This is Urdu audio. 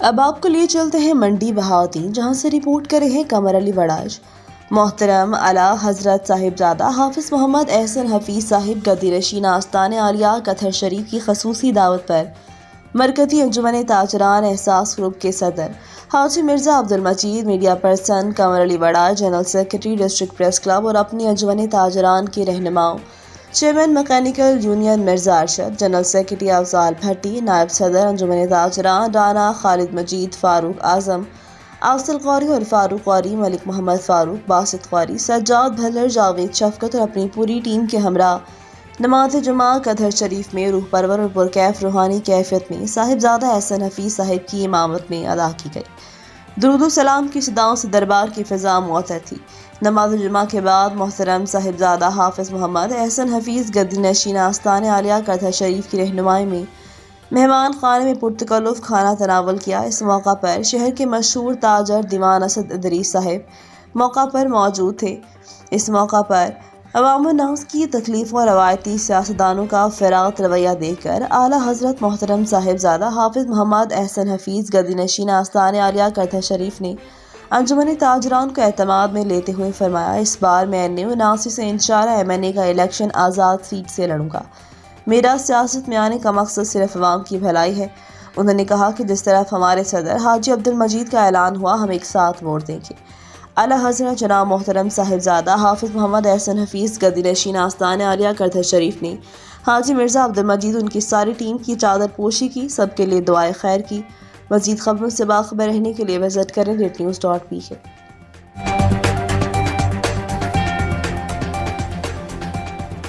اب آپ کو لیے چلتے ہیں منڈی بہاؤدین، جہاں سے رپورٹ کرے ہیں قمر علی وڑاج۔ محترم اعلیٰ حضرت صاحبزادہ حافظ محمد احسن حفیظ صاحب گدی نشین آستان عالیہ قطر شریف کی خصوصی دعوت پر مرکزی انجمن تاجران احساس گروپ کے صدر Haji Mirza Abdulmajid, media person Qamar Ali Warraich, general secretary district press club اور اپنی انجمن تاجران کے رہنماؤں، chairman mechanical union Mirza Arshad, general secretary Afzaal Bhatti, نائب صدر انجمن تاجران رانا خالد مجید، فاروق اعظم، افضل قوری اور فاروق قوری، ملک محمد فاروق، باسط قوری، سجاد بھلر، جاوید شفقت اور اپنی پوری ٹیم کے ہمراہ نماز جمعہ قطر شریف میں روح پرور اور پرکیف روحانی کیفیت میں صاحبزادہ احسن حفیظ صاحب کی امامت میں ادا کی گئی۔ درود و سلام کی صداؤں سے دربار کی فضا معطر تھی۔ نماز جمعہ کے بعد محترم صاحبزادہ حافظ محمد احسن حفیظ گدی نشین آستان عالیہ قطر شریف کی رہنمائی میں مہمان خانے میں پرتکلف کھانا تناول کیا۔ اس موقع پر شہر کے مشہور تاجر دیوان اسد ادریس صاحب موقع پر موجود تھے۔ اس موقع پر عوام الناس کی تکلیفوں اور روایتی سیاستدانوں کا فراغت رویہ دیکھ کر اعلیٰ حضرت محترم صاحبزادہ حافظ محمد احسن حفیظ گدی نشین آستان عالیہ قطر شریف نے انجمن تاجران کو اعتماد میں لیتے ہوئے فرمایا، اس بار میں 79 سے انشاءاللہ MNA کا الیکشن آزاد سیٹ سے لڑوں گا۔ میرا سیاست میں آنے کا مقصد صرف عوام کی بھلائی ہے۔ انہوں نے کہا کہ جس طرح ہمارے صدر حاجی عبدالمجید کا اعلان ہوا، ہم ایک ساتھ ووٹ دیں گے۔ اعلیٰ حضرت جناب محترم صاحبزادہ حافظ محمد احسن حفیظ گدی نشین آستان عالیہ قطر شریف نے حاجی مرزا عبدالمجید ان کی ساری ٹیم کی چادر پوشی کی، سب کے لیے دعائے خیر کی۔ مزید خبروں سے باخبر رہنے کے لیے وزٹ کریں ریٹ نیوز.pk۔